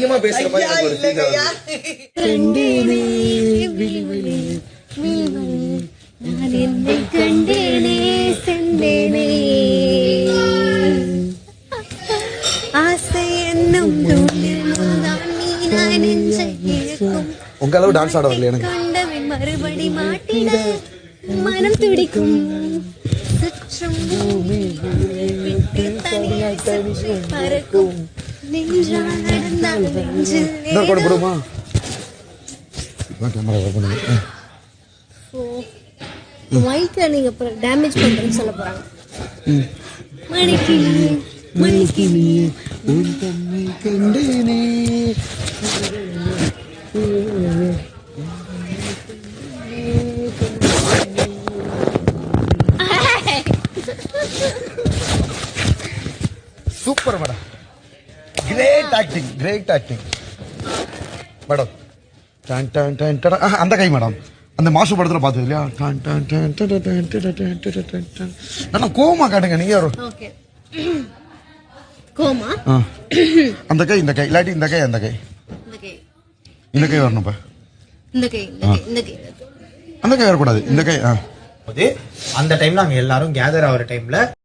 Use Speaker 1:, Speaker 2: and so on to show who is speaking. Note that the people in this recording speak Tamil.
Speaker 1: அதிகமா பேசுற மாதிரி எனக்கு ஒரு feel வருது.
Speaker 2: கண்டேனே விழிவழி விழிவழி நான் என்னை கண்டேனே செந்தேனே ஆசை என்னும் தூண்டில் தான் நீனாய் நெஞ்சை இழுக்கும்
Speaker 1: உங்க அளவு டான்ஸ் ஆட வரல எனக்கு.
Speaker 2: கண்டவன் மறுபடி மாட்டிட மனம் துடிக்கும் சுற்றும் விட்டு தனியாய் சுற்றி பறக்கும் நின்றால் நடந்தால் நெஞ்சில்
Speaker 1: இன்னொரு கொண்டு போடுமா? கேமரா ஓபன் பண்ணுங்க.
Speaker 2: மைக்க நீங்க டேமேஜ் பண்றேன்னு சொல்ல போறாங்க. மணிக்கிளியே மணிக்கிளியே
Speaker 1: உன் தன்னை கண்டேனே. Super madam, great acting, great acting madam. அந்த கை மேடம், அந்த மாசு படத்துல பார்த்தது இல்லையா? நல்லா கோமா காட்டுங்க நீங்க.
Speaker 2: ஓகே கோமா
Speaker 1: அந்த கை, இந்த கை இல்லாட்டி இந்த கை, அந்த கை, இந்த கை வரணும். இப்ப
Speaker 2: இந்த கை
Speaker 1: அந்த கை வரக்கூடாது, இந்த கை.
Speaker 3: அந்த டைம்ல அங்க எல்லாரும் கேதர் ஆகிற டைம்ல